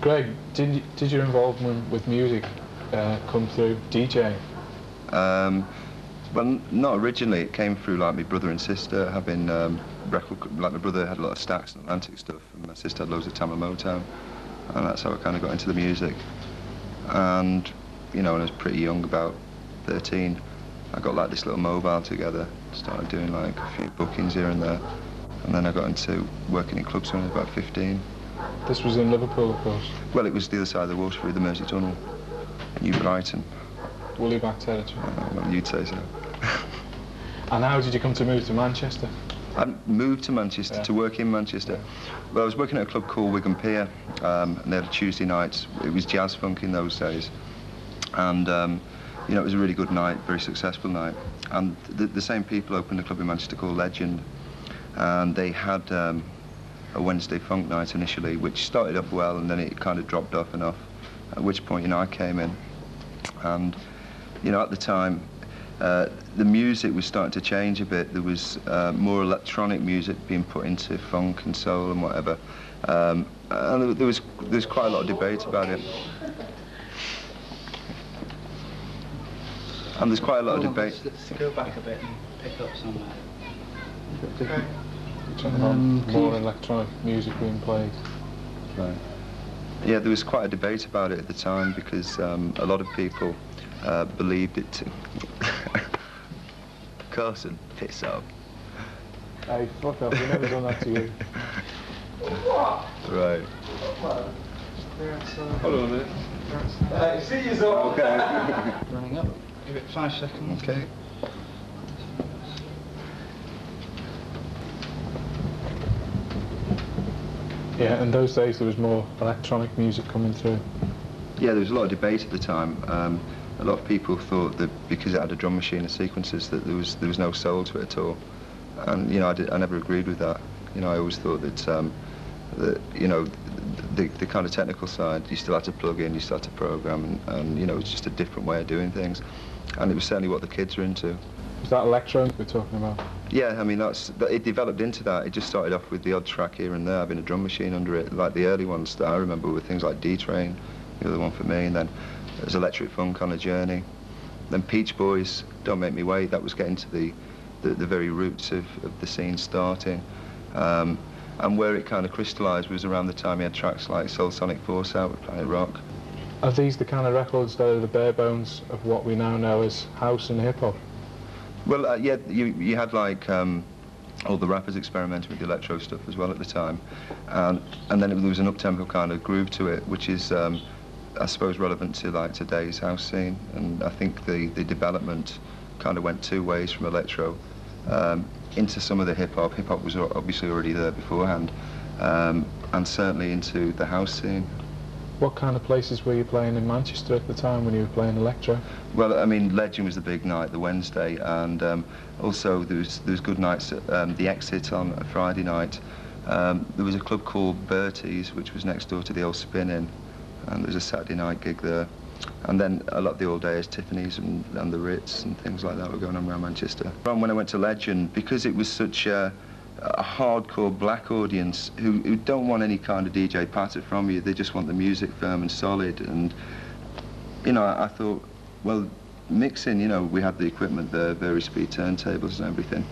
Greg, did your involvement with music come through DJing? Well, not originally. It came through like my brother and sister having like my brother had a lot of Stax and Atlantic stuff, and my sister had loads of Tama Motown, and that's how I kind of got into the music. And you know, when I was pretty young, about 13, I got like this little mobile together, started doing like a few bookings here and there, and then I got into working in clubs when I was about 15. This was in Liverpool, of course. Well, it was the other side of the water through the Mersey Tunnel, New Brighton. Woollyback territory. Well, you'd say so. And how did you come to move to Manchester? I moved to Manchester to work in Manchester. Yeah. Well, I was working at a club called Wigan Pier, and they had a Tuesday night. It was jazz funk in those days, and you know, it was a really good night, very successful night. And the same people opened a club in Manchester called Legend, and they had a Wednesday funk night initially, which started off well, and then it kind of dropped off and off. At which point, you know, I came in, and you know, at the time, the music was starting to change a bit. There was more electronic music being put into funk and soul and whatever, and there was quite a lot of debate about it. And there's quite a lot of debate. Let's go back a bit and pick up somewhere. More electronic music being played. Right. Yeah, there was quite a debate about it at the time because a lot of people believed it to. Carson, piss up. Hey, fuck off, we've never done that to you. Right. Hold on a minute. See you, so. Okay. Running up. Give it 5 seconds. Okay. Yeah, in those days there was more electronic music coming through. Yeah, there was a lot of debate at the time. A lot of people thought that because it had a drum machine and sequences that there was no soul to it at all, and you know, I never agreed with that. You know, I always thought that that you know, the kind of technical side, you still had to plug in, you still had to program, and you know, it's just a different way of doing things, and it was certainly what the kids were into. Was that electro we're talking about? Yeah, I mean, it developed into that. It just started off with the odd track here and there, having a drum machine under it. Like the early ones that I remember were things like D-Train, the other one for me, and then there was Electric Funk on a Journey. Then Peach Boys, Don't Make Me Wait, that was getting to the very roots of the scene starting. And where it kind of crystallised was around the time you had tracks like Soul Sonic Force out with Planet Rock. Are these the kind of records that are the bare bones of what we now know as house and hip-hop? Well, yeah, you had like all the rappers experimenting with the electro stuff as well at the time, and then there was an up-tempo kind of groove to it, which is, I suppose, relevant to like today's house scene. And I think the development kind of went two ways from electro into some of the hip-hop. Hip-hop was obviously already there beforehand, and certainly into the house scene. What kind of places were you playing in Manchester at the time when you were playing electro? Well, I mean, Legend was the big night, the Wednesday, and also there was good nights at the Exit on a Friday night. There was a club called Bertie's, which was next door to the old Spin Inn, and there was a Saturday night gig there. And then a lot of the old days, Tiffany's and the Ritz and things like that were going on around Manchester. When I went to Legend, because it was such a hardcore black audience who don't want any kind of DJ patter from you, they just want the music firm and solid. And you know, I thought, well, mixing, you know, we had the equipment there, very speed turntables and everything,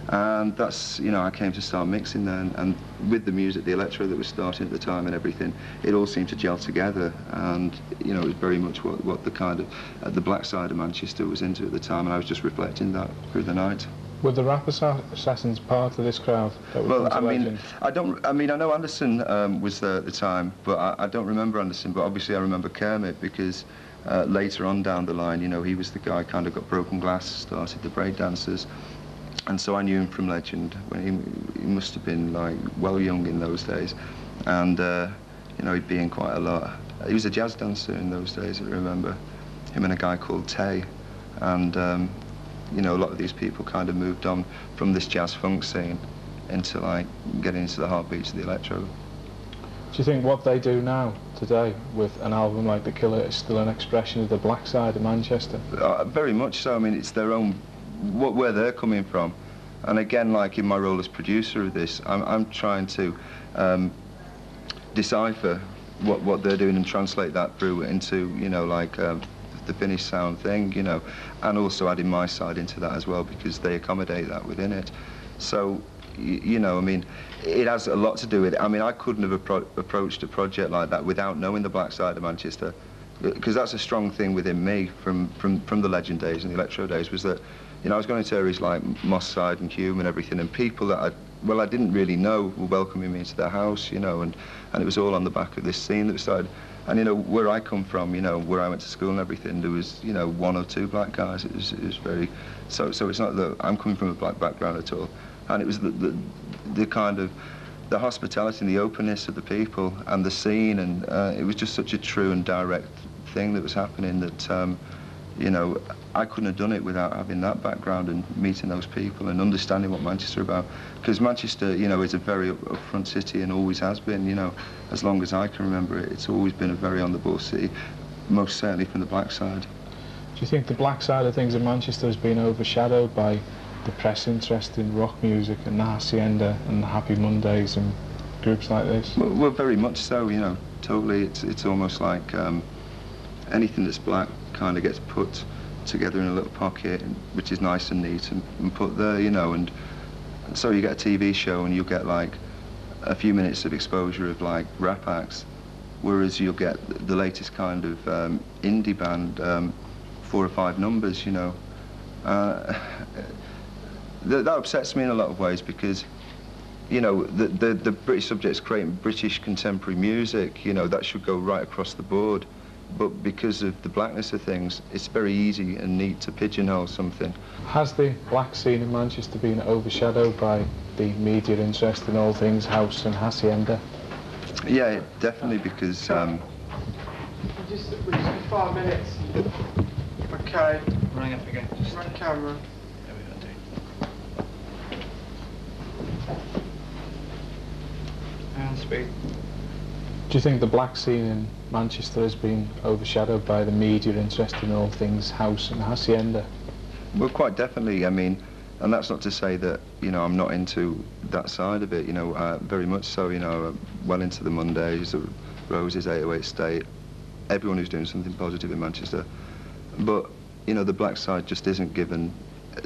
and that's, you know, I came to start mixing there, and with the music, the electro that was starting at the time and everything, it all seemed to gel together, and you know, it was very much what the kind of the black side of Manchester was into at the time, and I was just reflecting that through the night. Were the Rap Assassins part of this crowd? That well, I mean, I know Anderson was there at the time, but I don't remember Anderson. But obviously, I remember Kermit because later on down the line, you know, he was the guy kind of got Broken Glass, started the breakdancers, and so I knew him from Legend when he must have been like well young in those days, and you know, he'd be in quite a lot. He was a jazz dancer in those days. I remember him and a guy called Tay, and. You know, a lot of these people kind of moved on from this jazz funk scene into like getting into the heartbeats of the electro. Do you think what they do now, today, with an album like The Killer is still an expression of the black side of Manchester? Very much so. I mean, it's their own, where they're coming from. And again, like in my role as producer of this, I'm trying to decipher what they're doing and translate that through into, you know, like the finished sound thing, you know, and also adding my side into that as well, because they accommodate that within it. So, you know, I mean, it has a lot to do with it. I mean, I couldn't have approached a project like that without knowing the black side of Manchester, because that's a strong thing within me from the Legend days and the electro days, was that, you know, I was going to areas like Moss Side and Hume and everything, and people that I didn't really know were welcoming me into their house, you know, and it was all on the back of this scene that started. And, you know, where I come from, you know, where I went to school and everything, there was, you know, 1 or 2 black guys. It was very, so it's not that I'm coming from a black background at all. And it was the kind of, the hospitality and the openness of the people and the scene, and it was just such a true and direct thing that was happening that, you know, I couldn't have done it without having that background and meeting those people and understanding what Manchester is about. Because Manchester, you know, is a very upfront city and always has been, you know, as long as I can remember it. It's always been a very on-the-ball city, most certainly from the black side. Do you think the black side of things in Manchester has been overshadowed by the press interest in rock music and the Hacienda and the Happy Mondays and groups like this? Well, very much so, you know, totally. It's almost like anything that's black kind of gets put together in a little pocket, which is nice and neat, and put there, you know, and so you get a TV show and you'll get like a few minutes of exposure of like rap acts, whereas you'll get the latest kind of indie band, 4 or 5 numbers, you know. That upsets me in a lot of ways, because, you know, the British subject's creating British contemporary music, you know, that should go right across the board. But because of the blackness of things, it's very easy and neat to pigeonhole something. Has the black scene in Manchester been overshadowed by the media interest in all things house and Hacienda? Yeah, definitely, because... Just 5 minutes. Okay. Running up again. Just Run camera. there we go, dude. And speed. Do you think the black scene in Manchester has been overshadowed by the media interest in all things house and Hacienda? Well, quite definitely. I mean, and that's not to say that, you know, I'm not into that side of it, you know, very much so, you know, well into the Mondays, the Roses, 808 State, everyone who's doing something positive in Manchester. But, you know, the black side just isn't given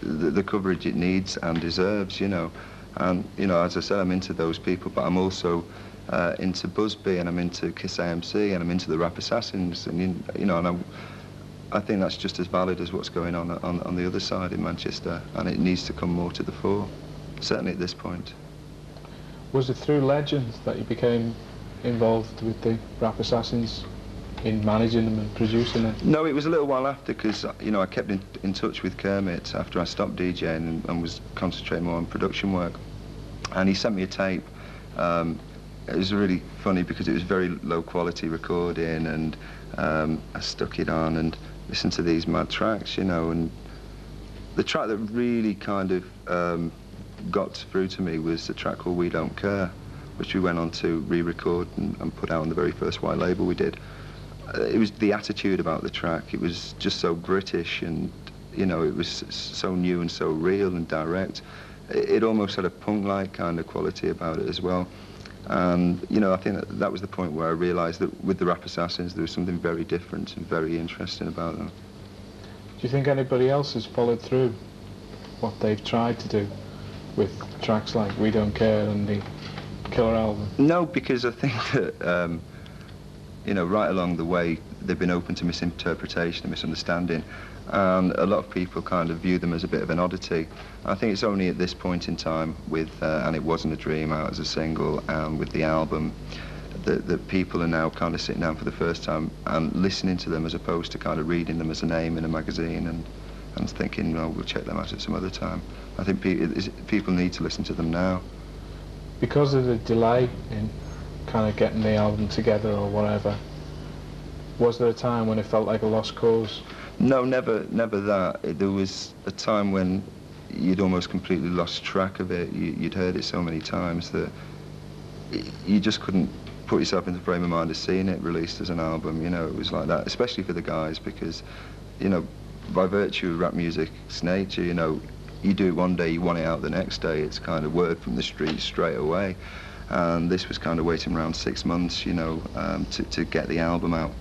the coverage it needs and deserves, you know. And, you know, as I said, I'm into those people, but I'm also into Busby, and I'm into Kiss AMC, and I'm into the Rap Assassins, and, you know, and I think that's just as valid as what's going on the other side in Manchester, and it needs to come more to the fore, certainly at this point. Was it through Legend that you became involved with the Rap Assassins, in managing them and producing them? No, it was a little while after, because, you know, I kept in touch with Kermit after I stopped DJing and was concentrating more on production work, and he sent me a tape. It was really funny because it was very low quality recording, and I stuck it on and listened to these mad tracks, you know, and the track that really kind of got through to me was the track called We Don't Care, which we went on to re-record and put out on the very first white label we did. It was the attitude about the track. It was just so British, and, you know, it was so new and so real and direct. It almost had a punk-like kind of quality about it as well. And, you know, I think that was the point where I realised that with the Rap Assassins there was something very different and very interesting about them. Do you think anybody else has followed through what they've tried to do with tracks like We Don't Care and the Killer album? No, because I think that, you know, right along the way they've been open to misinterpretation and misunderstanding, and a lot of people kind of view them as a bit of an oddity. I think it's only at this point in time with And It Wasn't a Dream out as a single, and with the album, that people are now kind of sitting down for the first time and listening to them, as opposed to kind of reading them as a name in a magazine and thinking, well, we'll check them out at some other time. I think people need to listen to them now. Because of the delay in kind of getting the album together or whatever, was there a time when it felt like a lost cause? No, never that. There was a time when you'd almost completely lost track of it. You'd heard it so many times that you just couldn't put yourself in the frame of mind of seeing it released as an album. You know, it was like that, especially for the guys, because, you know, by virtue of rap music's nature, you know, you do it one day, you want it out the next day. It's kind of word from the streets straight away. and this was kind of waiting around 6 months, you know, to get the album out.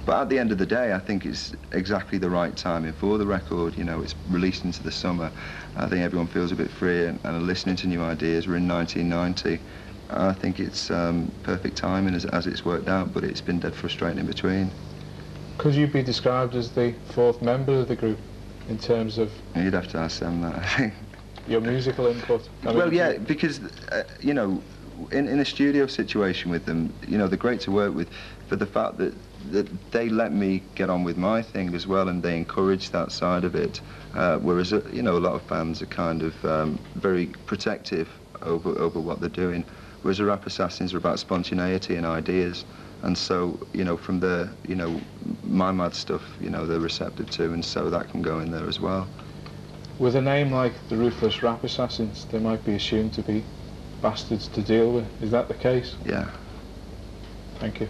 But at the end of the day, I think it's exactly the right timing for the record. You know, it's released into the summer. I think everyone feels a bit free and are listening to new ideas. We're in 1990. I think it's perfect timing as it's worked out, but it's been dead frustrating in between. Could you be described as the fourth member of the group in terms of You'd have to ask them that, I think. your musical input? I mean, Well, yeah, because, you know, in a studio situation with them, you know, they're great to work with for the fact that they let me get on with my thing as well, and they encourage that side of it, whereas, you know, a lot of fans are kind of very protective over what they're doing, whereas the Rap Assassins are about spontaneity and ideas, and so, you know, from the, you know, my mad stuff, you know, they're receptive to, and so that can go in there as well. with a name like the Ruthless Rap Assassins, they might be assumed to be bastards to deal with. Is that the case? Yeah. Thank you.